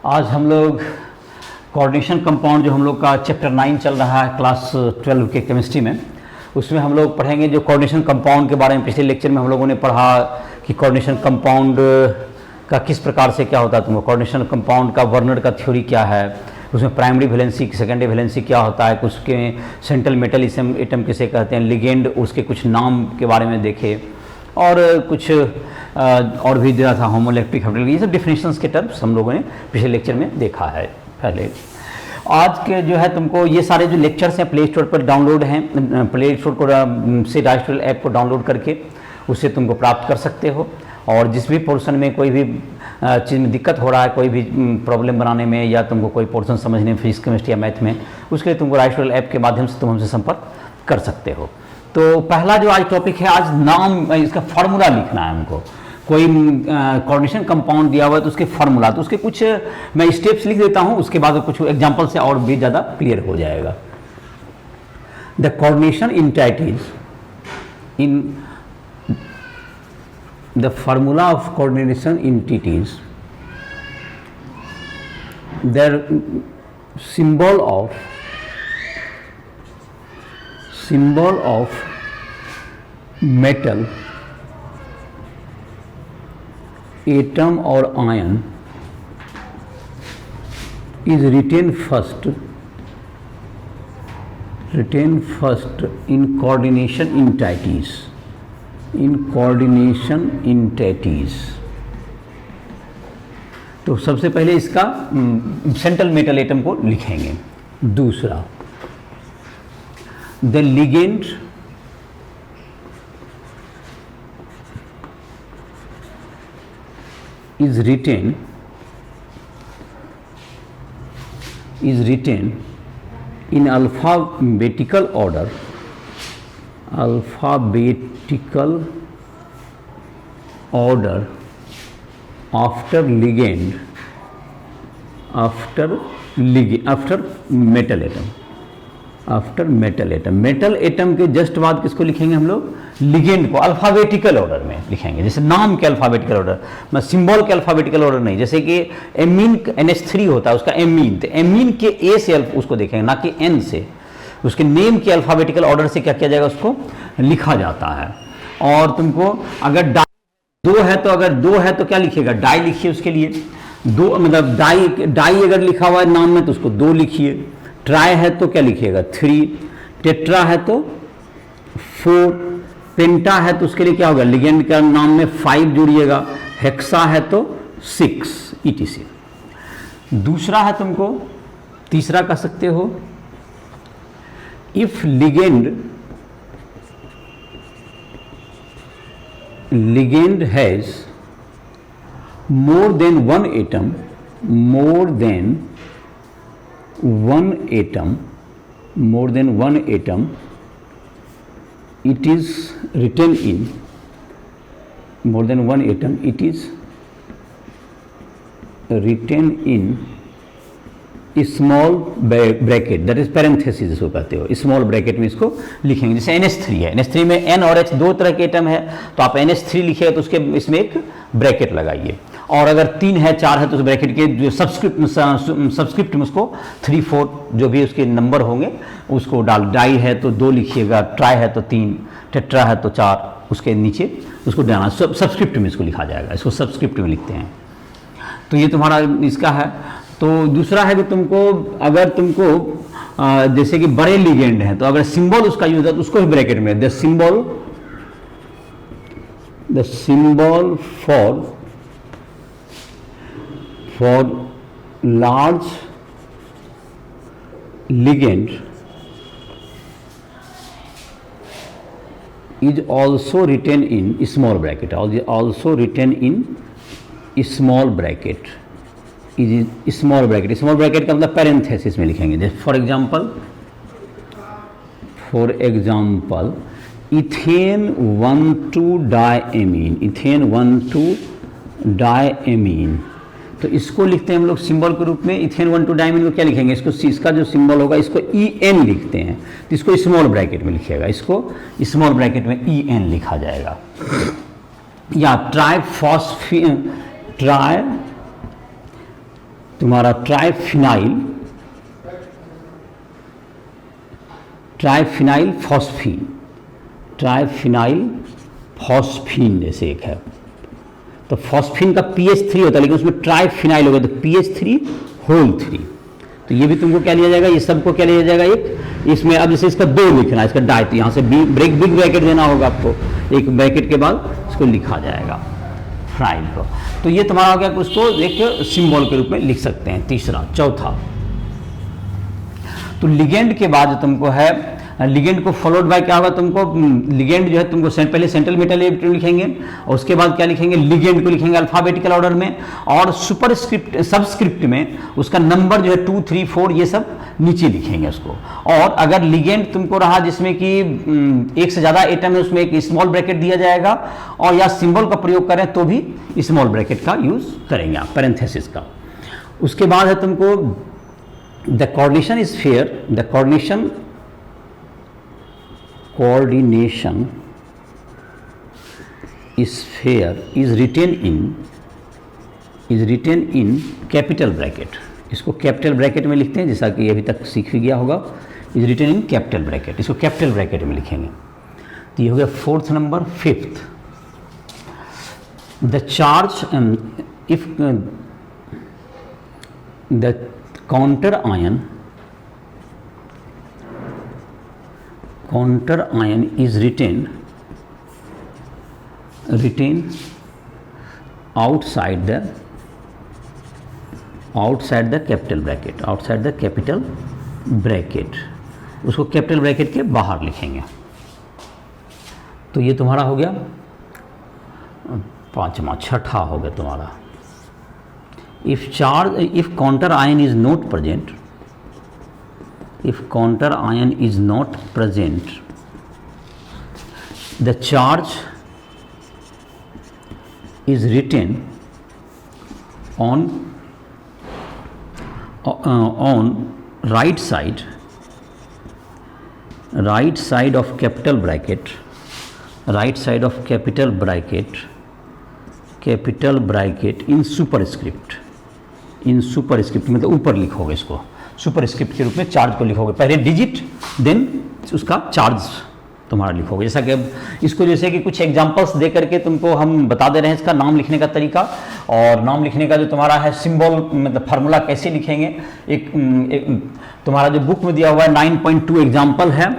आज हम लोग कोऑर्डिनेशन कंपाउंड जो हम लोग का चैप्टर 9 चल रहा है क्लास 12 के केमिस्ट्री में, उसमें हम लोग पढ़ेंगे जो कोऑर्डिनेशन कंपाउंड के बारे में। पिछले लेक्चर में हम लोगों ने पढ़ा कि कोऑर्डिनेशन कंपाउंड का किस प्रकार से क्या होता है। तुमको कोऑर्डिनेशन कंपाउंड का वर्नर का थ्योरी क्या है, उसमें प्राइमरी वैलेंसी सेकेंडरी वैलेंसी क्या होता है, कुछ के सेंट्रल मेटल एटम किसे कहते हैं, लिगेंड, उसके कुछ नाम के बारे में देखे और कुछ और भी दिया था, होमोइलेक्ट्रिक हाइड्रोलिक, ये सब डिफिनेशंस के टर्म्स हम लोगों ने पिछले लेक्चर में देखा है पहले। आज के जो है तुमको ये सारे जो लेक्चर्स हैं प्ले स्टोर पर डाउनलोड हैं, प्ले स्टोर को से डाइस्ट्रल ऐप को डाउनलोड करके उससे तुमको प्राप्त कर सकते हो। और जिस भी पोर्शन में कोई भी चीज़ में दिक्कत हो रहा है, कोई भी प्रॉब्लम बनाने में या तुमको कोई पोर्शन समझने में फिजिक्स केमिस्ट्री या मैथ में, उसके लिए तुमको डाइस्ट्रल ऐप के माध्यम से तुम हमसे संपर्क कर सकते हो। तो पहला जो आज टॉपिक है, आज नाम इसका फार्मूला लिखना है हमको। कोई कोऑर्डिनेशन कंपाउंड दिया हुआ है तो उसके फार्मूला, तो उसके कुछ मैं स्टेप्स लिख देता हूँ, उसके बाद कुछ एग्जांपल से और भी ज़्यादा क्लियर हो जाएगा। The coordination entities in the formula of coordination entities, there symbol of metal, atom or ion is written first in coordination entities। तो सबसे पहले इसका सेंट्रल मेटल एटम को लिखेंगे। दूसरा, the ligand is written in alphabetical order after metal atom के just बाद किसको लिखेंगे हम लोग, लिगेंड को अल्फाबेटिकल ऑर्डर में लिखेंगे। जैसे नाम के अल्फाबेटिकल ऑर्डर, मैं सिंबल के अल्फाबेटिकल ऑर्डर नहीं। जैसे कि एमीन NH3 होता है, उसका एमीन, तो एमीन के ए से उसको देखेंगे, ना कि एन से। उसके नेम के अल्फाबेटिकल ऑर्डर से क्या किया जाएगा, उसको लिखा जाता है। और तुमको अगर दो है तो क्या लिखिएगा, डाई लिखिए। उसके लिए दो मतलब डाई अगर लिखा हुआ है नाम में तो उसको 2 लिखिए। ट्राई है तो क्या लिखिएगा 3, टेट्रा है तो 4, पेंटा है तो उसके लिए क्या होगा, लिगेंड का नाम में 5 जोड़िएगा, हेक्सा है तो 6 etc। दूसरा है तुमको, तीसरा कह सकते हो, if ligand has more than one atom, it is written in small bracket, that is parenthesis जिसको कहते हो, स्मॉल ब्रैकेट में इसको लिखेंगे। जैसे NH3 है, NH3 में N और H दो तरह के एटम है, तो आप NH3 लिखिएगा तो उसके इसमें एक ब्रैकेट लगाइए। और अगर 3 है 4 है तो उस ब्रैकेट के जो सबस्क्रिप्ट में उसको 3 4 जो भी उसके नंबर होंगे उसको डाई है तो 2 लिखिएगा, ट्राई है तो 3, टेट्रा है तो 4, उसके नीचे उसको डालना, सबस्क्रिप्ट में इसको लिखा जाएगा। इसको सबस्क्रिप्ट में लिखते हैं। तो ये तुम्हारा इसका है। तो दूसरा है कि अगर तुमको जैसे कि बड़े लिगेंड हैं तो अगर सिंबल उसका यूज है तो उसको भी ब्रैकेट में, the symbol for large ligand is also written in small bracket, small bracket का मतलब पैरेंथेसिस में लिखेंगे। जैसे फॉर एग्जाम्पल इथेन 1,2-डायएमीन, तो इसको लिखते हैं हम लोग सिंबल के रूप में। इथेन 1,2-डायमीन को क्या लिखेंगे, इसका जो सिंबल होगा इसको EN लिखते हैं, तो इसको स्मॉल ब्रैकेट में लिखिएगा, इसको स्मॉल ब्रैकेट में EN लिखा जाएगा। या तो तुम्हारा ट्राइफिनाइल फॉस्फीन, ट्राइफिनाइल फॉस्फीन जैसे एक है, तो फॉस्फीन का pH 3 होता है, लेकिन उसमें ट्राइफिनाइल होगा तो pH 3 होल 3। तो ये भी तुमको क्या लिया जाएगा, ये सबको क्या लिया जाएगा एक, इसमें अब जैसे इसका 2 लिखना है, इसका डाई, तो यहाँ से बिग ब्रैकेट देना होगा आपको, एक ब्रैकेट के बाद इसको लिखा जाएगा फिनाइल को। तो ये तुम्हारा हो गया, उसको एक सिंबल के रूप में लिख सकते हैं। तीसरा, चौथा, तो लिगेंड के बाद तुमको है, लिगेंड को फॉलोड बाय क्या होगा, तुमको लिगेंड जो है तुमको पहले सेंट्रल मेटल एटम लिखेंगे और उसके बाद क्या लिखेंगे, लिगेंड को लिखेंगे अल्फाबेटिकल ऑर्डर में, और सुपरस्क्रिप्ट सबस्क्रिप्ट में उसका नंबर जो है 2, 3, 4 ये सब नीचे लिखेंगे उसको। और अगर लिगेंड तुमको रहा जिसमें कि एक से ज़्यादा एटम है, उसमें एक स्मॉल ब्रैकेट दिया जाएगा, और या सिंबल का प्रयोग करें तो भी स्मॉल ब्रैकेट का यूज़ करेंगे आप, पैरेंथेसिस का। उसके बाद है तुमको the coordination is fair, the coordination sphere is written in capital bracket. इसको कैपिटल ब्रैकेट में लिखते हैं, जैसा कि अभी तक सीख भी गया होगा, is written in capital bracket, इसको कैपिटल ब्रैकेट में लिखेंगे। तो ये हो गया 4th number. 5th, the charge if the counter ion is written outside the capital bracket, उसको कैपिटल ब्रैकेट के बाहर लिखेंगे। तो ये तुम्हारा हो गया 5वां। 6ठा हो गया तुम्हारा, if counter ion is not present, the charge is written on right side of capital bracket, in superscript, मतलब ऊपर लिखोगे इसको, सुपरस्क्रिप्ट के रूप में चार्ज को लिखोगे, पहले डिजिट देन उसका चार्ज तुम्हारा लिखोगे। जैसा कि अब इसको जैसे कि कुछ एग्जांपल्स दे करके तुमको हम बता दे रहे हैं इसका नाम लिखने का तरीका, और नाम लिखने का जो तुम्हारा है सिंबल मतलब फार्मूला कैसे लिखेंगे। एक तुम्हारा जो बुक में दिया हुआ है 9.2 एग्जाम्पल है,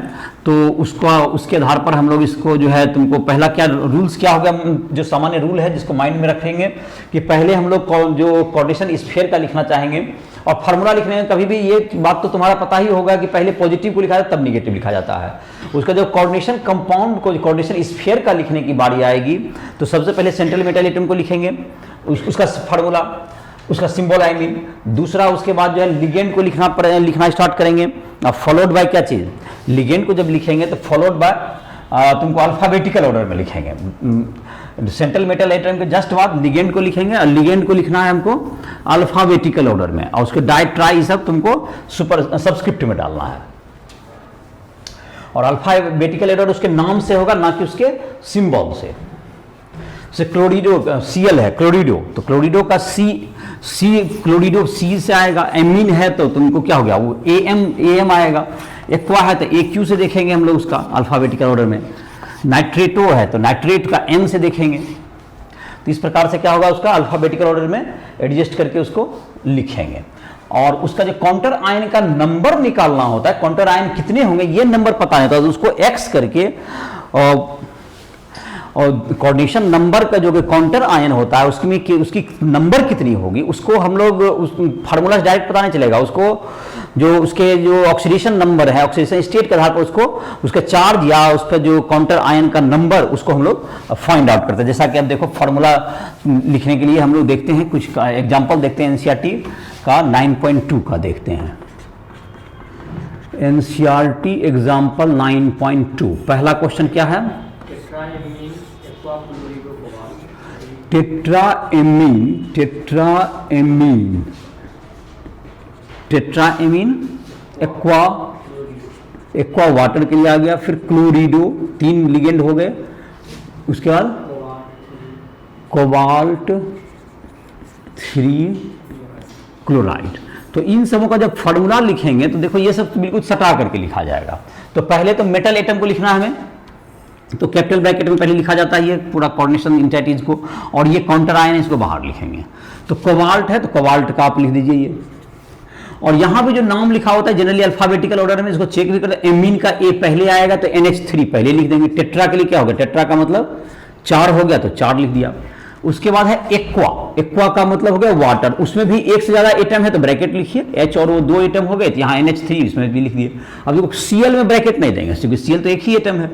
तो उसके आधार पर हम लोग इसको जो है तुमको पहला क्या रूल्स क्या होगा, जो सामान्य रूल है जिसको माइंड में रखेंगे कि पहले हम लोग जो कोऑर्डिनेशन स्फीयर का लिखना चाहेंगे, और फार्मूला लिखने में कभी भी ये बात तो तुम्हारा पता ही होगा कि पहले पॉजिटिव को लिखा जाता है तब निगेटिव लिखा जाता है। उसका जो कोऑर्डिनेशन कंपाउंड को कोऑर्डिनेशन स्फीयर का लिखने की बारी आएगी तो सबसे पहले सेंट्रल मेटल एटम को लिखेंगे, उसका फार्मूला, उसका सिंबल आई मीन। दूसरा उसके बाद जो है लिगेंड को लिखना स्टार्ट करेंगे, फॉलोड बाय क्या चीज़, लिगेंड को जब लिखेंगे तो फॉलोड बाय तुमको अल्फाबेटिकल ऑर्डर में लिखेंगे। सेंट्रल मेटल एटम के जस्ट बाद लिगेंड को लिखेंगे, और लिगेंड को लिखना है हमको अल्फाबेटिकल ऑर्डर में, और उसके डाई ट्राई सब तुमको सबस्क्रिप्ट में डालना है। और अल्फाबेटिकल ऑर्डर उसके नाम से होगा, ना कि उसके सिंबल से। क्लोरिडो Cl है क्लोरिडो, तो क्लोरिडो का क्लोरिडो सी से आएगा। एमीन है तो तुमको क्या हो गया, वो एम आएगा। एक्वा है तो AQ से देखेंगे हम लोग उसका अल्फाबेटिकल ऑर्डर में। नाइट्रेटो है तो नाइट्रेट का N से देखेंगे। तो इस प्रकार से क्या होगा, उसका अल्फाबेटिकल ऑर्डर में एडजस्ट करके उसको लिखेंगे। और उसका जो काउंटर आयन का नंबर निकालना होता है, काउंटर आयन कितने होंगे ये नंबर पता नहीं होता, तो उसको X करके और कोऑर्डिनेशन नंबर का जो काउंटर आयन होता है उसकी नंबर कितनी होगी उसको हम लोग उस फार्मूला डायरेक्ट पता नहीं चलेगा। उसको जो उसके जो ऑक्सीडेशन नंबर है, ऑक्सीडेशन स्टेट के आधार पर उसको उसका चार्ज या उस पर जो काउंटर आयन का नंबर उसको हम लोग फाइंड आउट करते हैं। जैसा कि अब देखो फार्मूला लिखने के लिए हम लोग देखते हैं कुछ एग्जाम्पल देखते हैं। एनसीईआरटी का 9.2 का देखते हैं। एनसीईआरटी एग्जाम्पल 9.2 पहला क्वेश्चन क्या है, टेट्राएमीन एक्वा वाटर के लिए आ गया। फिर क्लोरिडो, 3 लिगेंड हो गए। उसके बाद कोबाल्ट 3 क्लोराइड। तो इन सबों का जब फॉर्मूला लिखेंगे तो देखो ये सब बिल्कुल सटा करके लिखा जाएगा। तो पहले तो मेटल एटम को लिखना है हमें, तो कैपिटल ब्रैकेट में पहले लिखा जाता है ये पूरा कोऑर्डिनेशन इंटाइटीज को, और ये काउंटर आयन है इसको बाहर लिखेंगे। तो कोबाल्ट है तो कोबाल्ट का आप लिख दीजिए ये, और यहाँ पे जो नाम लिखा होता है जनरली अल्फाबेटिकल ऑर्डर में, इसको चेक भी करते हैं। एमीन का ए पहले आएगा तो NH3 पहले लिख देंगे। टेट्रा के लिए क्या होगा, टेट्रा का मतलब 4 हो गया तो 4 लिख दिया। उसके बाद है एक्वा, एक्वा का मतलब हो गया वाटर, उसमें भी एक से ज्यादा एटम है तो ब्रैकेट लिखिए, H और वो 2 एटम हो गए तो यहाँ NH3 इसमें भी लिख दिए। अब देखो Cl में ब्रैकेट नहीं देंगे क्योंकि Cl तो एक ही एटम है,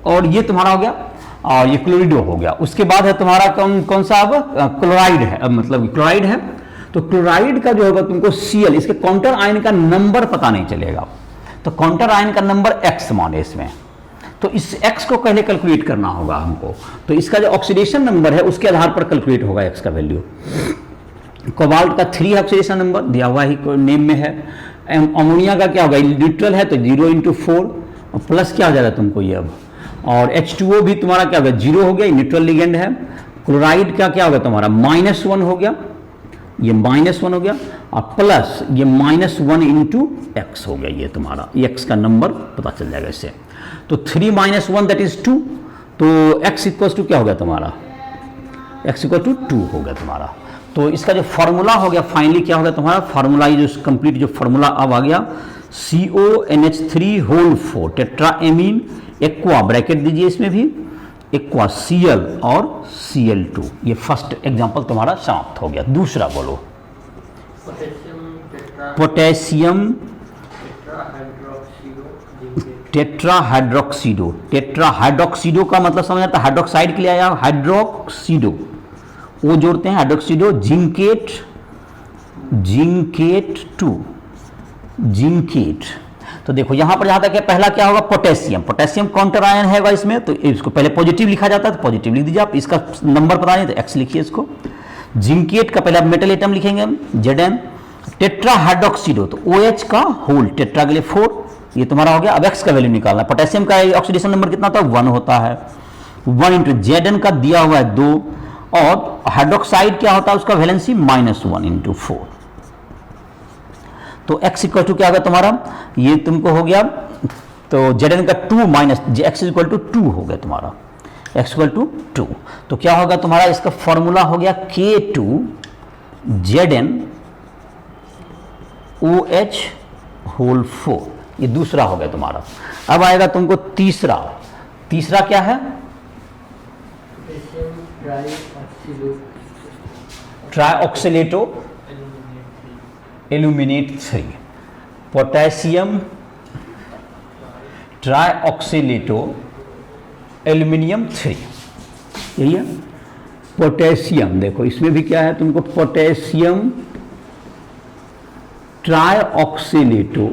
और ये तुम्हारा हो गया, और ये क्लोरिडो हो गया। उसके बाद है तुम्हारा कौन सा, अब क्लोराइड है, अब मतलब क्लोराइड है। तो क्लोराइड का जो होगा तुमको Cl, इसके काउंटर आयन का नंबर पता नहीं चलेगा, तो काउंटर आयन का नंबर x माने इसमें, तो इस x को पहले कैलकुलेट करना होगा हमको। तो इसका जो ऑक्सीडेशन नंबर है उसके आधार पर कैलकुलेट होगा x का वैल्यू। कोबाल्ट का 3 ऑक्सीडेशन नंबर दिया हुआ ही नेम में है। अमोनिया का क्या होगा, न्यूट्रल है तो 0 × 4 और प्लस क्या हो जाएगा तुमको ये अब, और H2O भी तुम्हारा क्या होगा 0 हो गया, न्यूट्रल लिगेंड है। क्लोराइड का क्या होगा तुम्हारा -1 हो गया, ये -1 हो गया, और प्लस ये -1 × x हो गया, ये तुम्हारा x का नंबर पता चल जाएगा इससे। तो 3 - 1 दैट इज 2, तो x इक्वल्स टू क्या हो गया तुम्हारा, x इक्वल टू 2 हो गया तुम्हारा। तो इसका जो फॉर्मूला हो गया फाइनली क्या हो गया तुम्हारा, फार्मूला ये जो कंप्लीट जो फॉर्मूला अब आ गया CONH3 टेट्राएमीन एक्वा, ब्रैकेट दीजिए इसमें भी, एक्वा Cl और Cl2। ये फर्स्ट एग्जांपल तुम्हारा समाप्त हो गया। दूसरा बोलो, पोटेशियम टेट्राहाइड्रोक्सीडो। टेट्राहाइड्रोक्सीडो का मतलब समझ आता है हाइड्रोक्साइड के लिए आया, हाइड्रोक्सीडो वो जोड़ते हैं, हाइड्रोक्सीडो। Zincate, zincate. तो देखो यहां पर जहां तक है पहला क्या होगा, पोटेशियम, पोटेशियम काउंटर आयन है इसमें, तो इसको पहले पॉजिटिव लिखा जाता है तो पॉजिटिव लिख दीजिए आप, इसका नंबर पता नहीं तो x लिखिए इसको। जिंकेट का पहले मेटल एटम लिखेंगे हम Zn। टेट्राहाइड्रोक्सीडो तो OH का होल, टेट्रा के लिए 4, ये तुम्हारा हो गया। अब x का वैल्यू निकालना है। पोटेशियम का ऑक्सीडेशन नंबर कितना होता है, 1 होता है, 1 × Zn का दिया हुआ है 2, और हाइड्रोक्साइड क्या होता है उसका वैलेंसी -1 × 4। तो x इक्वल टू क्या होगा तुम्हारा, ये तुमको हो गया, तो Zn का 2 माइनस x इक्वल टू 2 हो गया तुम्हारा, x इक्वल टू 2। तो क्या होगा तुम्हारा, इसका फॉर्मूला हो गया K2Zn OH होल 4, ये दूसरा हो गया तुम्हारा। अब आएगा तुमको तीसरा, तीसरा क्या है, ट्राइऑक्सिलेटो एल्यूमिनेट 3, पोटेशियम ट्राइऑक्सिलेटो एल्यूमिनियम 3, यही है पोटेशियम। देखो इसमें भी क्या है तुमको, पोटेशियम ट्राइऑक्सिलेटो,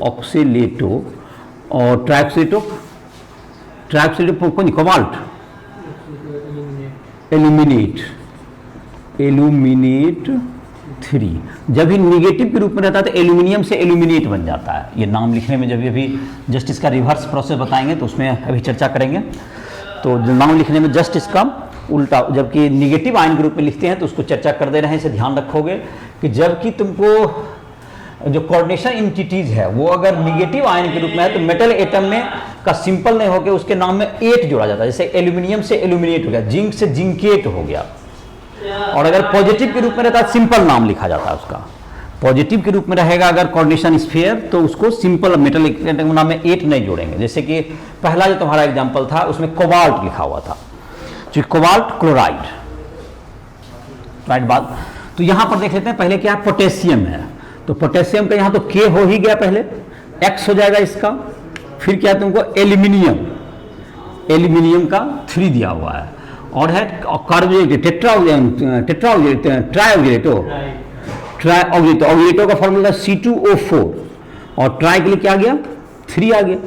ऑक्सिलेटो और ट्राइऑक्सिलेटो कौन, कोबाल्ट एल्यूमिनेट 3। जब भी निगेटिव के रूप में रहता है तो एल्यूमिनियम से एल्यूमिनेट बन जाता है। ये नाम लिखने में जब भी अभी जस्ट इसका रिवर्स प्रोसेस बताएंगे तो उसमें अभी चर्चा करेंगे। तो नाम लिखने में जस्ट इसका उल्टा, जबकि निगेटिव आयन के रूप में लिखते हैं तो उसको चर्चा कर दे रहे हैं, इसे ध्यान रखोगे कि जबकि तुमको जो कोऑर्डिनेशन इंटिटीज है वो अगर निगेटिव आयन के रूप में है तो मेटल एटम में का सिंपल नहीं होकर उसके नाम में एट जोड़ा जाता है। जैसे एल्यूमिनियम से एल्यूमिनेट हो गया, जिंक से जिंकेट हो गया। और अगर पॉजिटिव के रूप में रहता है सिंपल नाम लिखा जाता है उसका। पॉजिटिव के रूप में रहेगा अगर कोऑर्डिनेशन स्फीयर तो उसको सिंपल मेटल एटम नाम में एट नहीं जोड़ेंगे। जैसे कि पहला जो तुम्हारा एग्जांपल था उसमें कोबाल्ट लिखा हुआ था, जो कोबाल्ट क्लोराइड, राइट बात। तो यहां पर देख लेते हैं पहले क्या पोटेशियम है, तो पोटेशियम का यहां तो के हो ही गया, पहले एक्स हो जाएगा इसका। फिर क्या तुमको एल्यूमिनियम, एल्यूमिनियम का 3 दिया हुआ है। और है ट्राइऑक्सिलेटो का फॉर्मूला C2O4 और ट्राई के लिए क्या आ गया 3 आ गया,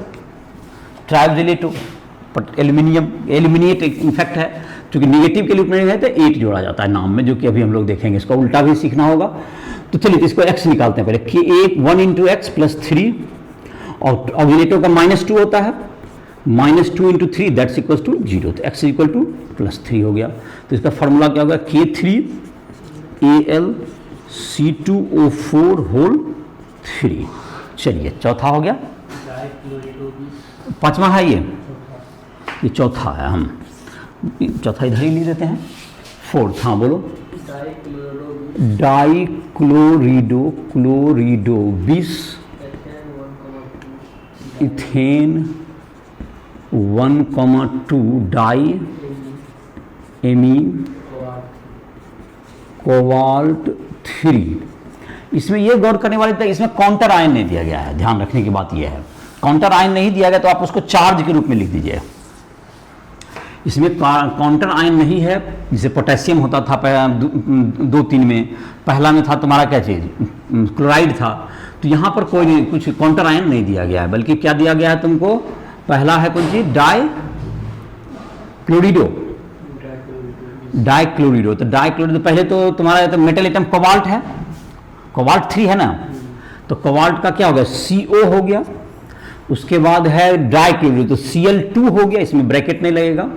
ट्राइऑक्सिलेटो। एल्यूमिनियम एल्यूमिनेट इनफैक्ट है, क्योंकि निगेटिव के रूप में है तो 8 जोड़ा जाता है नाम में, जो कि अभी हम लोग देखेंगे। इसका उल्टा भी सीखना होगा। तो चलिए इसको x निकालते हैं पहले कि 1 × x + 3 और ऑक्सीलेटो का -2 होता है, -2 × 3 दैट्स इक्वल्स टू 0। तो x = +3 हो गया। तो इसका फॉर्मूला क्या होगा K3 AlC2O4 होल 3। चलिए चौथा हो गया, पांचवा है ये चौथा है, हम चौथा इधर ही ले देते हैं। फोर्थ, हाँ बोलो। Dichlorido 20 ethane 1,2 diamine cobalt 3। इसमें ये गौर करने वाली था, इसमें काउंटर आयन नहीं दिया गया है। ध्यान रखने की बात यह है, काउंटर आयन नहीं दिया गया तो आप उसको चार्ज के रूप में लिख दीजिए। इसमें काउंटर आयन नहीं है, जैसे पोटेशियम होता था 2-3 में, पहला में था तुम्हारा क्या चीज़, क्लोराइड था। तो यहाँ पर कोई नहीं, कुछ काउंटर आयन नहीं दिया गया है, बल्कि क्या दिया गया है तुमको, पहला है कौन चीज, डाइक्लोरिडो। तो डाइक्लोरिडो पहले तो तुम्हारा तो मेटल एटम कोबाल्ट है, कोबाल्ट 3 है ना, तो कोबाल्ट का क्या हो गया, CO हो गया। उसके बाद है डाइक्लोरिडो, तो Cl2 हो गया, इसमें ब्रैकेट नहीं लगेगा।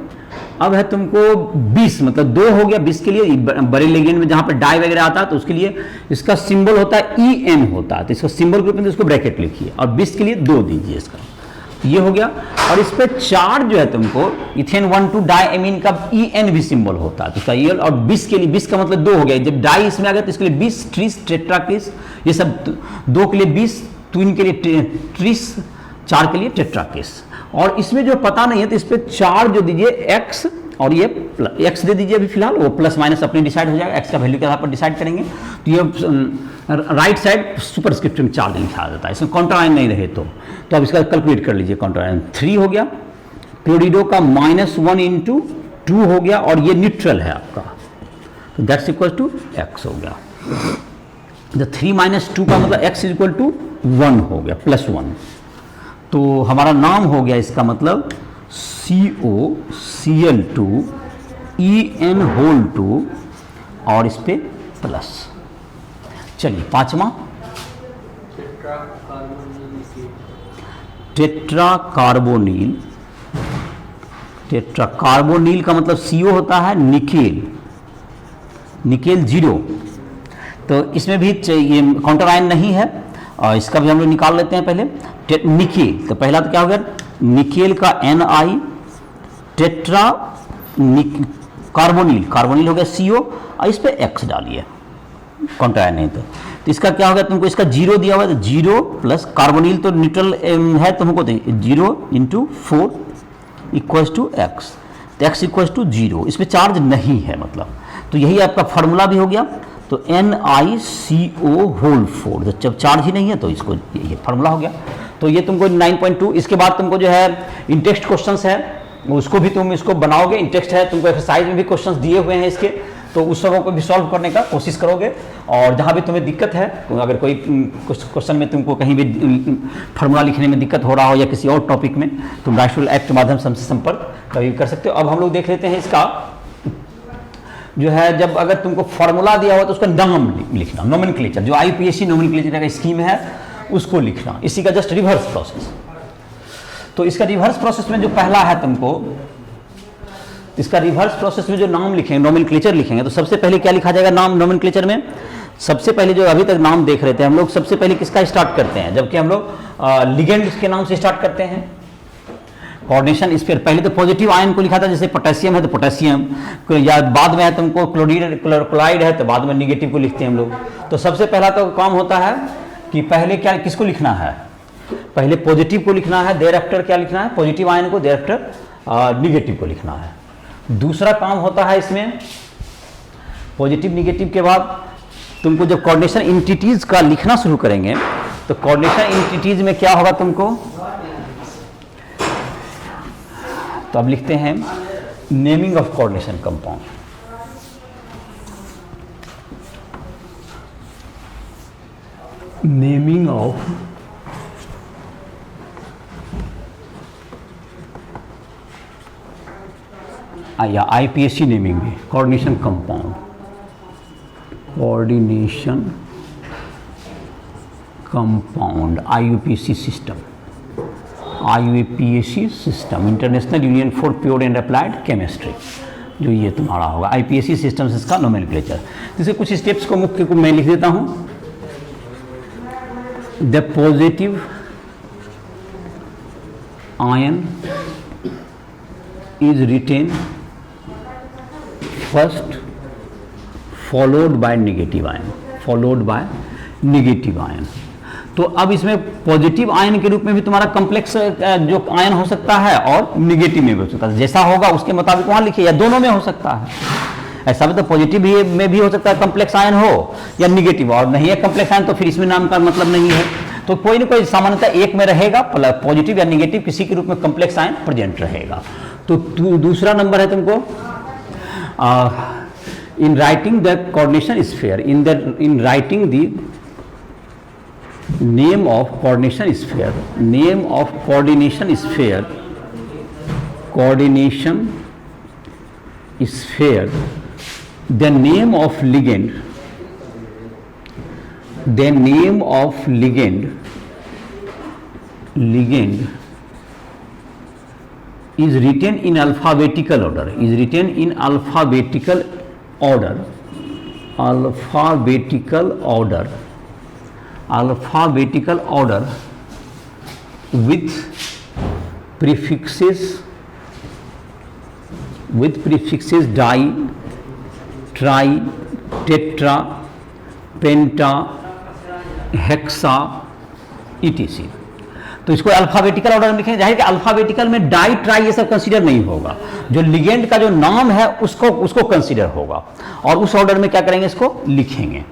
अब है तुमको 20, मतलब 2 हो गया 20 के लिए, बड़े लिगेंड में जहां पर डाई वगैरह आता है तो उसके लिए इसका सिंबल होता है En होता है, तो इसका सिंबल ग्रुप में तो इसको ब्रैकेट लिखिए, और 20 के लिए 2 दीजिए इसका, ये हो गया। और इस पे चार्ज जो है तुमको इथेन 1,2 डाई एमीन का En भी सिंबल होता है, तो इसका EL, और 20 के लिए 20 का मतलब 2 हो गया, जब डाई इसमें आ गया तो इसके लिए 20 ट्रिस टेट्राक्रिस, ये सब 2 के लिए 20, 3 के लिए ट्रिस, 4 के लिए टेट्राक्रिस। और इसमें जो पता नहीं है तो इस पे चार्ज जो दीजिए X, और ये X दे दीजिए अभी फिलहाल, वो प्लस माइनस अपने डिसाइड हो जाएगा, X का वैल्यू के आधार पर डिसाइड करेंगे। तो ये राइट साइड सुपरस्क्रिप्ट में चार्ज लिखा जाता है, इसमें काउंटर आयन नहीं रहे तो अब इसका कैलकुलेट कर लीजिए। काउंटर आयन 3 हो गया, क्लोरिडो का -1 × 2 हो गया, और ये न्यूट्रल है आपका, तो दैट्स इक्वल टू X हो गया। तो 3 - 2 का मतलब X = 1 हो गया, +1। तो हमारा नाम हो गया इसका मतलब COCl2 En होल 2, और इस पे प्लस। चलिए पांचवा, टेट्राकार्बोनिल। टेट्राकार्बोनिल का मतलब CO होता है निकेल, निकेल 0। तो इसमें भी ये काउंटर आयन नहीं है, और इसका भी हम लोग निकाल लेते हैं पहले। निकेल, तो पहला तो क्या हो गया, निकेल का Ni, टेट्रा कार्बोनिल, कार्बोनिल हो गया CO, और इस पे X डालिए, काउंटर आयन नहीं तो इसका क्या होगा, तुमको इसका 0 दिया हुआ है, तो 0 प्लस कार्बोनिल तो न्यूट्रल है, तो हमको 0 × 4 = X, तो X = 0, इसमें चार्ज नहीं है मतलब, तो यही आपका फार्मूला भी हो गया। तो NiCO होल 4, तो जब चार्ज ही नहीं है तो इसको ये फार्मूला हो गया। तो ये तुमको 9.2, इसके बाद तुमको जो है इन टेक्स्ट क्वेश्चंस है, उसको भी तुम इसको बनाओगे, इन टेक्स्ट है, तुमको एक्सरसाइज में भी क्वेश्चंस दिए हुए हैं इसके, तो उस सबों को भी सॉल्व करने का कोशिश करोगे। और जहाँ भी तुम्हें दिक्कत है, अगर कोई क्वेश्चन में तुमको कहीं भी फार्मूला लिखने में दिक्कत हो रहा हो या किसी और टॉपिक में, तुम राष्ट्रीय ऐप के माध्यम से हमसे संपर्क कभी कर सकते हो। अब हम लोग देख लेते हैं इसका जो है, जब अगर तुमको फार्मूला दिया हुआ तो उसका नाम लिखना, नोमेनक्लेचर, जो IUPAC नोमेनक्लेचर का स्कीम है उसको लिखना, इसी का जस्ट रिवर्स प्रोसेस। तो इसका रिवर्स प्रोसेस में जो पहला है तुमको, इसका रिवर्स प्रोसेस में जो नाम लिखेंगे, नोमेनक्लेचर लिखेंगे, तो सबसे पहले क्या लिखा जाएगा नाम नोमेनक्लेचर में। सबसे पहले जो अभी तक नाम देख रहे थे हम लोग, सबसे पहले किसका स्टार्ट करते हैं, जबकि हम लोग लिगेंड के नाम से स्टार्ट करते हैं। कोऑर्डिनेशन इस पर पहले तो पॉजिटिव आयन को लिखा था, जैसे पोटेशियम है तो पोटेशियम, या बाद में है तुमको क्लोराइड है तो बाद में निगेटिव को लिखते हैं हम लोग। तो सबसे पहला तो काम होता है कि पहले क्या किसको लिखना है, पहले पॉजिटिव को लिखना है, देयर आफ्टर क्या लिखना है, पॉजिटिव आयन को, देयर आफ्टर निगेटिव को लिखना है। दूसरा काम होता है इसमें, पॉजिटिव निगेटिव के बाद तुमको जब कोऑर्डिनेशन एंटिटीज का लिखना शुरू करेंगे, तो कोऑर्डिनेशन एंटिटीज में क्या होगा तुमको, तो अब लिखते हैं naming of coordination compound. Naming of या IPAC नेमिंग है, coordination compound, coordination compound IUPAC system, IUPAC system, international union for pure and applied chemistry. जो ये तुम्हारा होगा आईपीएसी सिस्टम्स इसका नोमेनक्लेचर। जैसे कुछ स्टेप्स को मुख्य को मैं लिख देता हूं। The positive ion is written first followed by negative ion, followed by negative ion. तो अब इसमें पॉजिटिव आयन के रूप में भी तुम्हारा कॉम्प्लेक्स जो आयन हो सकता है और नेगेटिव में भी हो सकता है, जैसा होगा उसके मुताबिक वहां लिखिए, या दोनों में हो सकता है। ऐसा भी तो पॉजिटिव में भी हो सकता है कॉम्प्लेक्स आयन हो, या नेगेटिव, और नहीं है कॉम्प्लेक्स आयन तो फिर इसमें नाम का मतलब नहीं है। तो कोई ना कोई सामान्यतः एक में रहेगा, पॉजिटिव या नेगेटिव किसी के रूप में कॉम्प्लेक्स आयन प्रेजेंट रहेगा। तो दूसरा नंबर है तुमको in writing the coordination sphere, in writing the name of coordination sphere, name of coordination sphere, coordination sphere, the name of ligand, the name of ligand, ligand is written in alphabetical order, is written in alphabetical order, alphabetical order, alphabetical order with prefixes di, tri, tetra, penta, hexa etc। तो इसको alphabetical order में लिखेंगे। जाहिर कि alphabetical में di tri ये सब consider नहीं होगा, जो लिगेंड का जो नाम है उसको कंसीडर होगा, और उस ऑर्डर में क्या करेंगे, इसको लिखेंगे।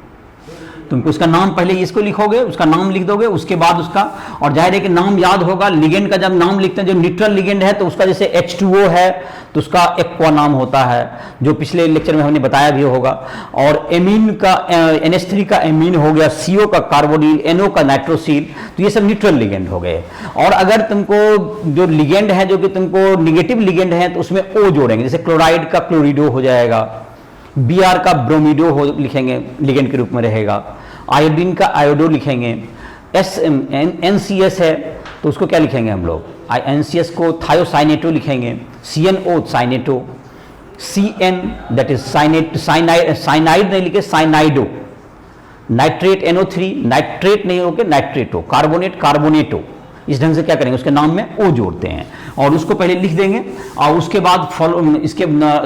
तुमको उसका नाम पहले इसको लिखोगे, उसका नाम लिख दोगे, उसके बाद उसका, और जाहिर है कि नाम याद होगा। लिगेंड का जब नाम लिखते हैं, जो न्यूट्रल लिगेंड है तो उसका जैसे H2O है तो उसका एक्वा नाम होता है, जो पिछले लेक्चर में हमने बताया भी होगा। और एमीन का NH3 का एमीन हो गया, CO का कार्बोनिल, NO का नाइट्रोसिल, तो ये सब न्यूट्रल लिगेंड हो गए। और अगर तुमको जो लिगेंड है जो कि तुमको निगेटिव लिगेंड है तो उसमें O जोड़ेंगे, जैसे क्लोराइड का क्लोरिडो हो जाएगा, Br का ब्रोमिडो हो लिखेंगे, लिगेंड के रूप में रहेगा। आयोडीन का आयोडो लिखेंगे। NCS है तो उसको क्या लिखेंगे हम लोग, NCS को थायोसाइनेटो लिखेंगे। CNO साइनेटो, CN that is cyanide नहीं लिखे, साइनाइडो। नाइट्रेट NO3, नाइट्रेट नहीं होके नाइट्रेटो, कार्बोनेट कार्बोनेटो। इस ढंग से क्या करेंगे, उसके नाम में O जोड़ते हैं, और उसको पहले लिख देंगे, और उसके बाद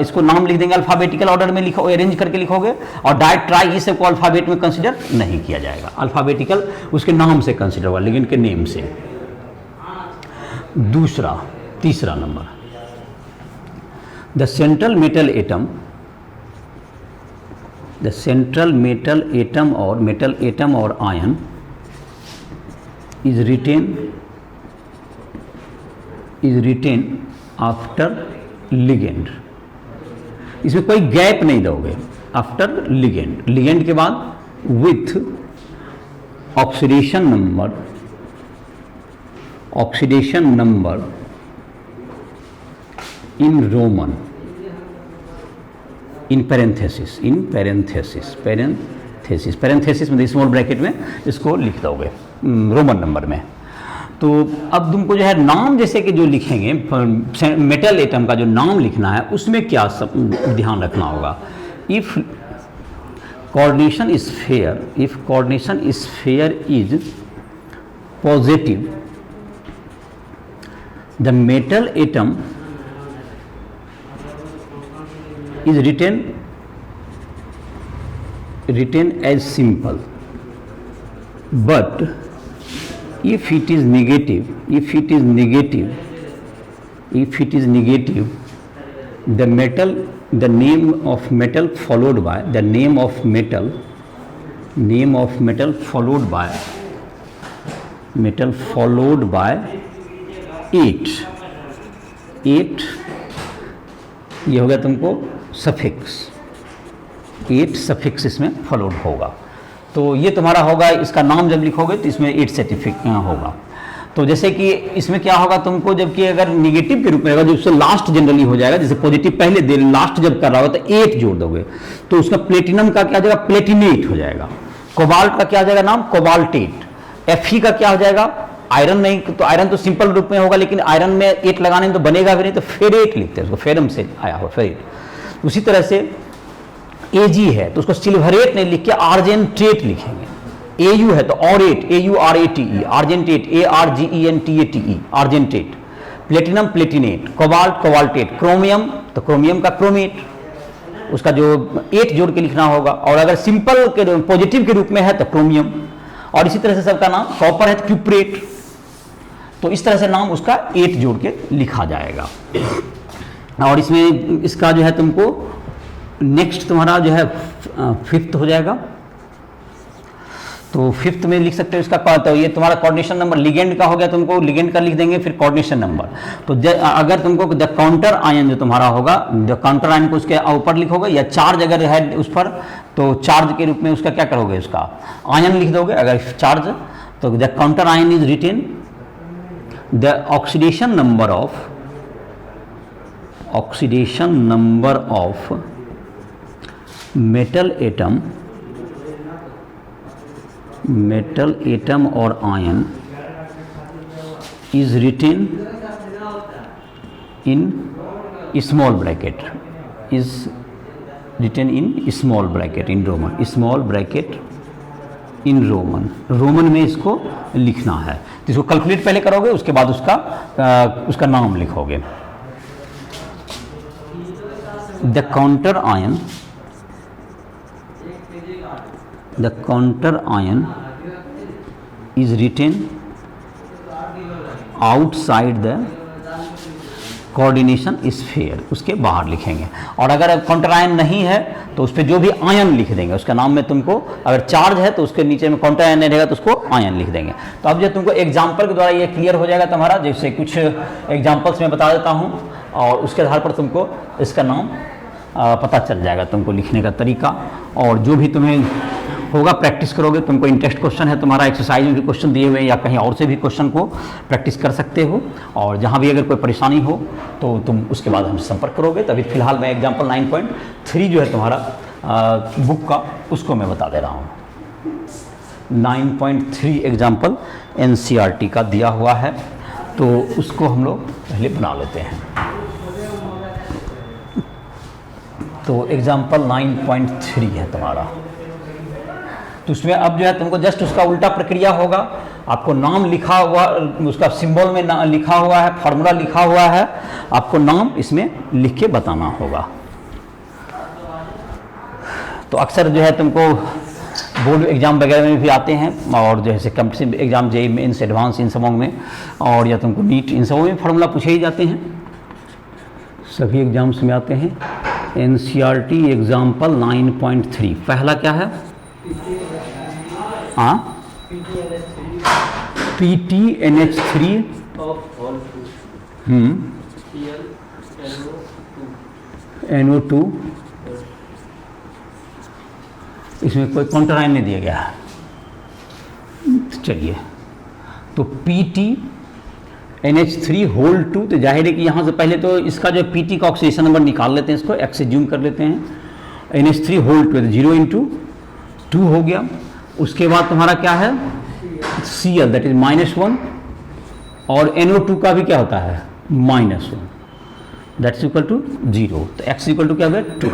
इसको नाम लिख देंगे, अल्फाबेटिकल ऑर्डर में लिखो, अरेंज करके लिखोगे। और डायरेक्ट ट्राई इसे को अल्फाबेट में कंसीडर नहीं किया जाएगा, अल्फाबेटिकल उसके नाम से कंसीडर होगा, लेकिन के नेम से। तीसरा number, the central metal atom, the central metal atom और मेटल एटम और ion is written after ligand। इसमें कोई गैप नहीं दोगे, आफ्टर लिगेंड, लिगेंड के बाद with oxidation number in Roman, in parenthesis में स्मॉल ब्रैकेट में इसको लिख दोगे रोमन नंबर में। तो अब तुमको जो है नाम जैसे कि जो लिखेंगे, मेटल एटम का जो नाम लिखना है उसमें क्या सब ध्यान रखना होगा। If coordination sphere is positive, the metal atom is written as simple, but if it is negative, the name of metal followed by followed by 8 ये हो गया तुमको सफिक्स, 8 सफिक्स इसमें फॉलोड होगा। तो ये तुम्हारा होगा, इसका नाम जब लिखोगे तो इसमें 8 सर्टिफिक होगा। तो जैसे कि इसमें क्या होगा तुमको, जबकि अगर निगेटिव के रूप में होगा, जो उससे लास्ट जनरली हो जाएगा, जैसे पॉजिटिव पहले दे, लास्ट जब कर रहा होगा तो 8 जोड़ दोगे, तो उसका प्लेटिनम का क्या हो जाएगा, प्लेटिनेट हो जाएगा। कोबाल्ट का क्या हो जाएगा नाम, कोबाल्टेट। Fe का क्या हो जाएगा, आयरन नहीं, तो आयरन तो सिंपल रूप में होगा, लेकिन आयरन में 8 लगाने में तो बनेगा भी नहीं, तो फेरेट लिखते हैं उसको, फेरम से आया हुआ फेरेट। उसी तरह से Ag है तो उसको सिल्वरेट नहीं लिख के आर्जेंटेट लिखेंगे। Au है तो aurate, AURATE, argentate, ARGENTATE, argentate. Platinum platinate, cobalt cobaltate, chromium तो क्रोमियम का क्रोमेट, उसका जो 8 जोड़ के लिखना होगा। और अगर सिंपल के पॉजिटिव के रूप में है तो क्रोमियम। और इसी तरह से सबका नाम, कॉपर है तो क्यूप्रेट, तो इस तरह से नाम उसका 8 जोड़ के लिखा जाएगा। और इसमें इसका जो है तुमको नेक्स्ट तुम्हारा जो है 5th हो जाएगा। तो 5th में लिख सकते हो इसका, तो ये तुम्हारा कोऑर्डिनेशन नंबर लिगेंड का हो गया, तुमको लिगेंड का लिख देंगे, फिर कोऑर्डिनेशन नंबर। तो अगर तुमको द काउंटर आयन जो तुम्हारा होगा, द काउंटर आयन को उसके ऊपर लिखोगे, या चार्ज अगर है उस पर तो चार्ज के रूप में उसका क्या करोगे, उसका आयन लिख दोगे। अगर चार्ज तो the counter ion is written the oxidation number of metal atom और ion is written in small bracket, in Roman में इसको लिखना है। तो इसको कैलकुलेट पहले करोगे, उसके बाद उसका नाम लिखोगे। The counter ion is written outside the coordination sphere, उसके बाहर लिखेंगे। और अगर काउंटर आयन नहीं है तो उस पर जो भी आयन लिख देंगे उसका नाम में तुमको, अगर चार्ज है तो उसके नीचे में काउंटर आयन नहीं रहेगा तो उसको आयन लिख देंगे। तो अब जो तुमको एग्जाम्पल के द्वारा ये क्लियर हो जाएगा तुम्हारा, जैसे कुछ एग्जाम्पल्स मैं बता देता हूँ और उसके आधार पर तुमको इसका नाम पता चल जाएगा, तुमको लिखने का तरीका। और जो भी तुम्हें होगा प्रैक्टिस करोगे, तुमको इंटरेस्ट क्वेश्चन है तुम्हारा, एक्सरसाइज में भी क्वेश्चन दिए हुए हैं या कहीं और से भी क्वेश्चन को प्रैक्टिस कर सकते हो। और जहाँ भी अगर कोई परेशानी हो तो तुम उसके बाद हमसे संपर्क करोगे। तभी फिलहाल मैं एग्जाम्पल 9.3 जो है तुम्हारा बुक का, उसको मैं बता दे रहा हूँ। 9.3 एग्जाम्पल NCERT का दिया हुआ है, तो उसको हम लोग पहले बना लेते हैं। तो एग्जाम्पल 9.3 है तुम्हारा। तो उसमें अब जो है तुमको जस्ट उसका उल्टा प्रक्रिया होगा। आपको नाम लिखा हुआ, उसका सिंबल में लिखा हुआ है, फार्मूला लिखा हुआ है, आपको नाम इसमें लिख के बताना होगा। तो अक्सर जो है तुमको बोर्ड एग्जाम वगैरह में भी आते हैं, और जैसे competitive exam, JEE mains, advance, इन सबों में, और या तुमको नीट, इन सबों में फार्मूला पूछे ही जाते हैं, सभी एग्जाम्स में आते हैं। NCERT एग्जाम्पल 9.3 पहला क्या है? PTNH3 NO2, इसमें कोई काउंटर आयन नहीं दिया गया है। चलिए, तो PTNH3 होल 2, तो जाहिर है कि यहाँ से पहले तो इसका जो PT का ऑक्सीडेशन नंबर निकाल लेते हैं, इसको X से ज्यूम कर लेते हैं। NH3 होल 2 0 × 2 हो गया। उसके बाद तुम्हारा क्या है? Cl दैट इज -1, और NO2 का भी क्या होता है? -1, दैट इज इक्वल टू 0। तो X इक्वल टू क्या हो गया? 2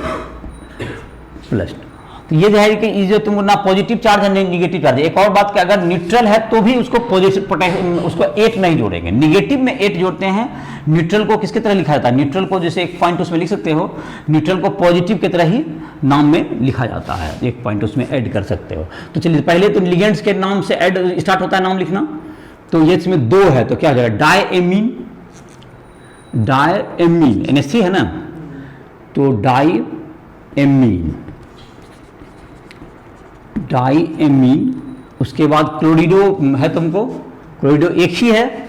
+2। तो ये जाहिर कि जो तुम ना पॉजिटिव चार्ज है नहीं निगेटिव चार्ज है। एक और बात कि अगर न्यूट्रल है तो भी उसको उसको 8 नहीं जोड़ेंगे, निगेटिव में 8 जोड़ते हैं। न्यूट्रल को किसकी तरह लिखा जाता है? न्यूट्रल को जैसे एक पॉइंट उसमें लिख सकते हो, न्यूट्रल को पॉजिटिव की तरह ही नाम में लिखा जाता है, एक पॉइंट उसमें ऐड कर सकते हो। तो चलिए, पहले तो लिगेंड्स के नाम से ऐड स्टार्ट होता है नाम लिखना। तो ये इसमें 2 है तो क्या हो जाएगा? डायएमीन NH3 है ना, तो डायएमीन। उसके बाद क्लोरिडो है, तुमको क्लोरिडो एक ही है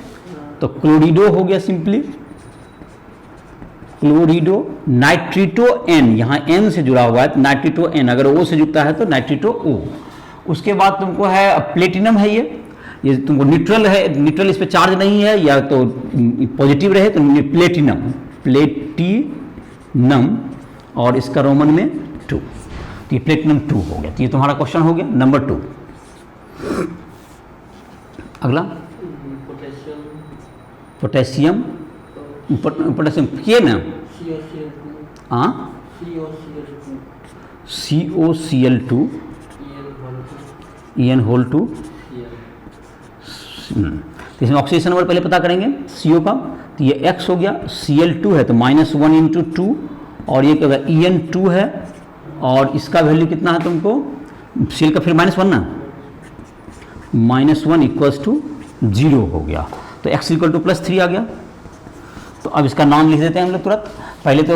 तो क्लोरिडो हो गया सिंपली, क्लोरिडो। नाइट्रिटो N, यहाँ N से जुड़ा हुआ है तो नाइट्रिटो N, अगर O से जुड़ता है तो नाइट्रिटो O। उसके बाद तुमको है प्लेटिनम है, ये तुमको न्यूट्रल है, न्यूट्रल इस पे चार्ज नहीं है या तो पॉजिटिव रहे तो प्लेटिनम, और इसका रोमन में 2, तो ये प्लेटिनम 2 हो गया। तो ये तुम्हारा क्वेश्चन हो गया नंबर 2। अगला पोटेशियम के ना, COCl2 En होल 2। तो इसमें ऑक्सीडेशन नंबर पहले पता करेंगे CO का, तो ये X हो गया, Cl2 है तो -1 × 2, और ये क्या होगा En2 है, और इसका वैल्यू कितना है तुमको, Cl का फिर -1 ना, -1 = 0 हो गया, तो X = +3 आ गया। तो अब इसका नाम लिख देते हैं हम लोग तुरंत। पहले तो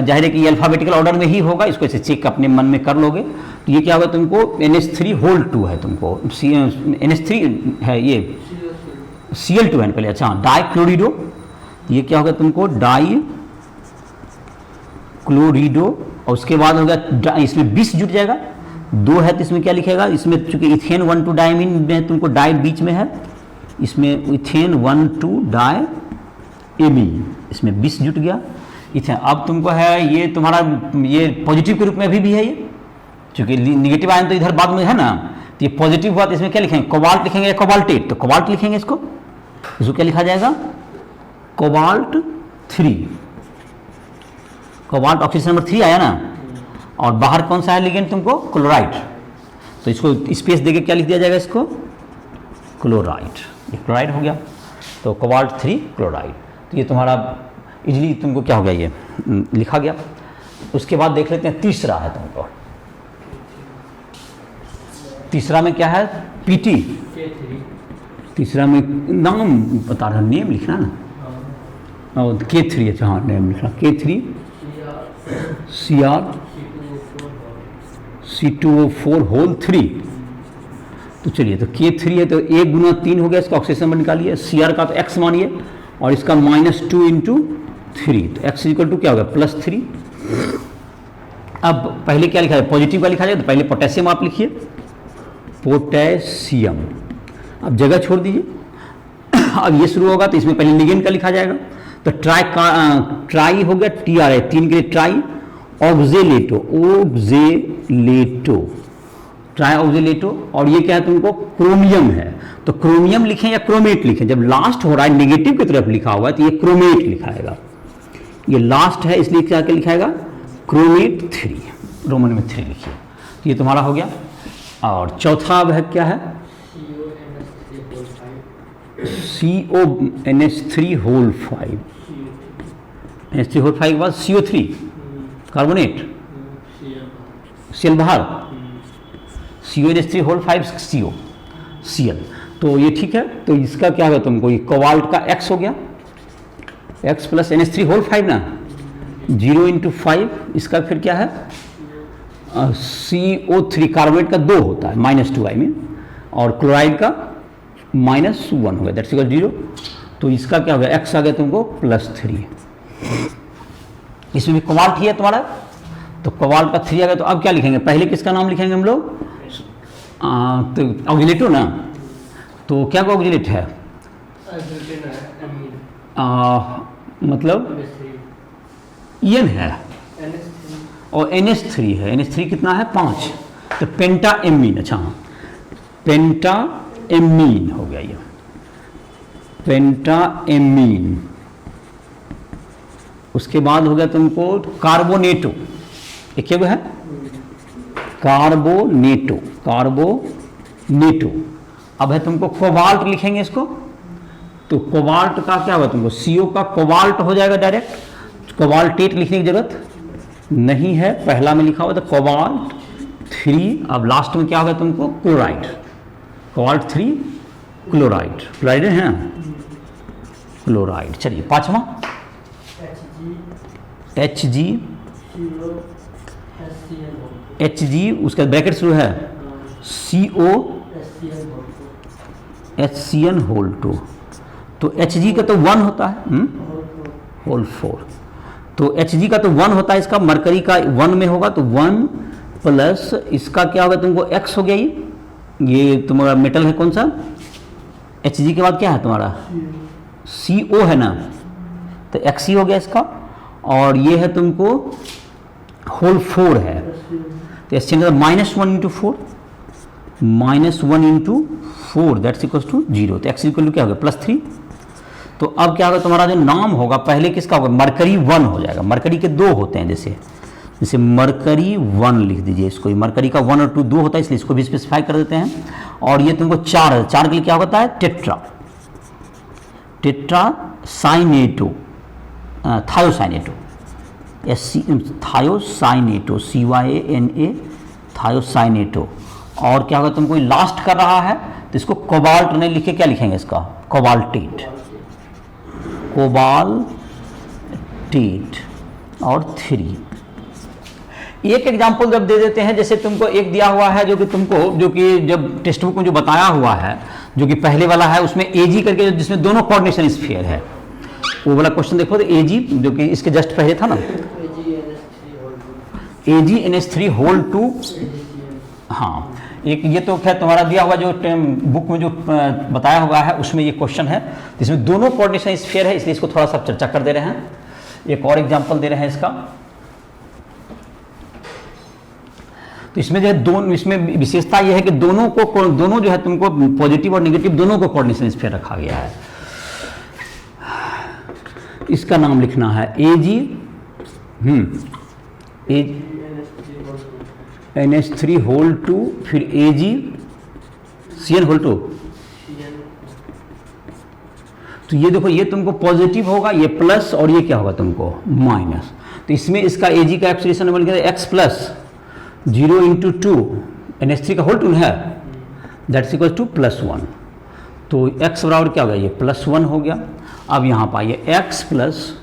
जाहिर है कि ये अल्फ़ाबेटिकल ऑर्डर में ही होगा, इसको ऐसे चेक अपने मन में कर लोगे। तो ये क्या होगा तुमको, NH3 होल 2 है तुमको, NH3 है, ये Cl2 है पहले, अच्छा डाइक्लोरिडो, ये क्या होगा तुमको डाइक्लोरिडो, और उसके बाद होगा इसमें 20 जुट जाएगा, 2 है तो इसमें क्या लिखेगा, इसमें चूंकि इथेन 1,2 डायमीन में तुमको डाई बीच में है, इसमें इथेन 1,2 डाई एमीन, इसमें 20 जुट गया इथेन। अब तुमको है ये तुम्हारा ये पॉजिटिव के रूप में भी है, ये चूंकि निगेटिव आयन तो इधर बाद में है ना, तो ये पॉजिटिव हुआ तो इसमें क्या लिखेंगे, कोबाल्ट लिखेंगे या कोबाल्टेट, तो कोबाल्ट लिखेंगे इसको क्या लिखा जाएगा, कोबाल्ट 3। कोबाल्ट ऑक्सीजन नंबर 3 आया ना, और बाहर कौन सा है लिगेंड तुमको, क्लोराइड, तो इसको स्पेस देके क्या लिख दिया जाएगा, इसको क्लोराइड, ये क्लोराइड हो गया, तो कोबाल्ट 3 क्लोराइड। तो ये तुम्हारा इजली तुमको क्या हो गया, ये लिखा गया। उसके बाद देख लेते हैं तीसरा है तुमको, तीसरा में क्या है, PT, तीसरा में नाम बता रहा, नेम लिखना ना, और K3, अच्छा हाँ नेम लिखना, K3 Cr C2O4 होल 3। तो चलिए, तो K3 है तो 1 × 3 हो गया, इसका ऑक्सीजन नंबर निकालिए, Cr का तो X मानिए, और इसका -2 × 3, तो X = क्या होगा, +3। अब पहले क्या लिखा है, पॉजिटिव का लिखा जाए, तो पहले पोटेशियम आप लिखिए, पोटेशियम, अब जगह छोड़ दीजिए। अब ये शुरू होगा तो इसमें पहले लिगेंड का लिखा जाएगा, तो ट्राई हो गया, TR है 3 के लिए ट्राई, ऑक्जेलेटो, ट्राई ऑक्जेलेटो, और ये क्या है तुमको, क्रोमियम है, तो क्रोमियम लिखें या क्रोमेट लिखें, जब लास्ट हो रहा है नेगेटिव की तरफ लिखा हुआ है तो ये क्रोमेट लिखाएगा, ये लास्ट है इसलिए क्या लिखाएगा, क्रोमेट 3, रोमन में 3 लिखिए। ये तुम्हारा हो गया। और चौथा अब है क्या है, CONH3 होल 5, NH3 होल 5 के बाद CO3 कार्बोनेट, Cl बाहर, CONH3 होल 5 Cl, तो ये ठीक है। तो इसका क्या होगा तुमको, ये कोबाल्ट का X हो गया, X + NH3 होल 5 ना, 0 × 5, इसका फिर क्या है, CO3 कार्बोनेट का 2 होता है, -2 आई मीन, और क्लोराइड का -1 हो गया, दैट्स इक्वल 0। तो इसका क्या हो गया, X आ गया तुमको +3। इसमें भी कोबाल्ट ही है तुम्हारा, तो कोबाल्ट का 3 आ गया। तो अब क्या लिखेंगे, पहले किसका नाम लिखेंगे हम लोग, तो ऑक्जेलेटो ना, तो क्या का ऑक्जेलेट है, मतलब EN है, और NH3 है, NH3 कितना है, 5, तो पेंटा एमीन, अच्छा पेंटा एमीन हो गया, ये पेंटा एमीन। उसके बाद हो गया तुमको कार्बोनेटो, एक क्या है, कार्बोनेटो, अब है तुमको कोबाल्ट लिखेंगे इसको, तो कोबाल्ट का क्या होगा तुमको, CO का कोबाल्ट हो जाएगा डायरेक्ट, कोबाल्टेट लिखने की जरूरत नहीं है, पहला में लिखा हुआ था कोबाल्ट 3। अब लास्ट में क्या होगा तुमको, क्लोराइड, कोबाल्ट 3 क्लोराइड, क्लोराइड है ना, क्लोराइड। चलिए पांचवा, Hg, उसका ब्रैकेट शुरू है, HCN होल 2, तो Hg का तो 1 होता है, होल 4, तो Hg का तो 1 होता है, इसका मरकरी का 1 में होगा, तो 1 प्लस इसका क्या होगा तुमको, X हो गया, ये तुम्हारा मेटल है कौन सा, Hg के बाद क्या है तुम्हारा, CO है ना, तो Xe हो गया इसका, और ये है तुमको होल 4 है, तो एक्सचेंज -1 × 4, -1 × 4 दैट्स इक्वल टू 0, तो X इक्वल टू क्या होगा, +3। तो अब क्या होगा तुम्हारा जो नाम होगा, पहले किसका होगा, मरकरी 1 हो जाएगा, मरकरी के 2 होते हैं जैसे, जैसे मरकरी 1 लिख दीजिए इसको, मरकरी का 1 और 2 दो होता है इसलिए इसको भी स्पेसिफाई कर देते हैं। और ये तुमको 4 है, 4 के लिए क्या होता है tetra, tetra cyanato, thiocyanato, thiocyanato, CYANA, thiocyanato. और क्या होगा तुमको लास्ट कर रहा है तो इसको कोबाल्ट नहीं लिखे, क्या लिखेंगे इसका कोबाल्टेट, कोबाल्टेट। और 3 एक एग्जाम्पल जब दे देते हैं, जैसे तुमको एक दिया हुआ है जो कि तुमको, जो कि जब टेक्स्ट बुक में जो बताया हुआ है, जो कि पहले वाला है उसमें AG करके, जिसमें दोनों कोऑर्डिनेशन स्फीयर है, वो वाला क्वेश्चन देखो तो AG जो कि इसके जस्ट पहले था ना, AgNH3 होल 2। हाँ, एक ये तो खैर तुम्हारा दिया हुआ जो बुक में जो बताया हुआ है उसमें ये क्वेश्चन है, जिसमें दोनों कोऑर्डिनेशन स्फीयर है, इसलिए इसको थोड़ा सा चर्चा कर दे रहे हैं। एक और एग्जांपल दे रहे हैं इसका, तो इसमें जो है दोनों, इसमें विशेषता यह है कि दोनों जो है तुमको पॉजिटिव और नेगेटिव दोनों को कोऑर्डिनेशन स्फीयर रखा गया है। इसका नाम लिखना है NH3 होल 2, फिर AgCN होल 2। तो ये देखो, ये तुमको पॉजिटिव होगा, ये प्लस, और ये क्या होगा तुमको माइनस। तो इसमें इसका Ag का एक्सप्रेशन बन गया x प्लस 0 इंटू 2, NH3 का होल 2 है, दैट्स इक्वल टू +1। तो x बराबर क्या हो गया, ये +1 हो गया। अब यहाँ पर आइए x plus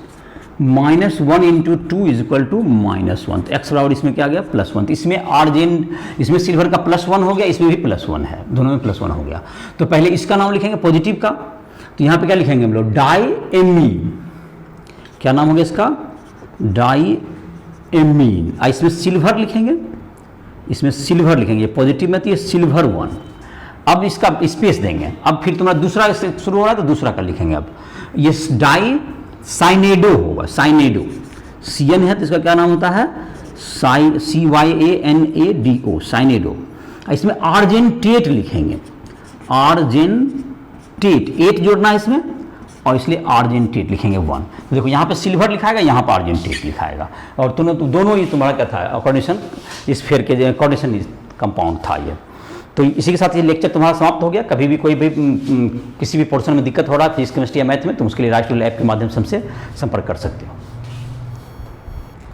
-1 into 2 is equal to -1, तो x बराबर इसमें क्या आ गया +1। तो इसमें आर्जेन, इसमें सिल्वर का +1 हो गया, इसमें भी +1 है, दोनों में +1 हो गया। तो पहले इसका नाम लिखेंगे पॉजिटिव का, तो यहाँ पे क्या लिखेंगे हम लोग डाईएमीन, क्या नाम हो गया इसका डाईएमीन। इसमें सिल्वर लिखेंगे, इसमें सिल्वर लिखेंगे, पॉजिटिव में तो ये सिल्वर 1। अब इसका स्पेस देंगे, अब फिर तुम्हारा दूसरा शुरू हो रहा है तो दूसरा का लिखेंगे। अब ये डाई साइनेडो होगा, साइनेडो, CN है तो इसका क्या नाम होता है CYANADO, साइनेडो। इसमें आर्जेंटेट लिखेंगे, आर्जेंटेट, 8 जोड़ना है इसमें, और इसलिए आर्जेंटेट लिखेंगे 1। तो देखो यहाँ पे सिल्वर लिखाएगा, यहाँ पर आर्जेंटेट लिखाएगा, और दोनों ही तुम्हारा क्या था कोऑर्डिनेशन स्फीयर के कोऑर्डिनेशन कंपाउंड था ये। तो इसी के साथ ये लेक्चर तुम्हारा समाप्त हो गया। कभी भी कोई भी किसी भी पोर्शन में दिक्कत हो रहा है फिजिक्स, केमिस्ट्री या मैथ में, तुम उसके लिए राइट टू लैब के माध्यम से हमसे संपर्क कर सकते हो।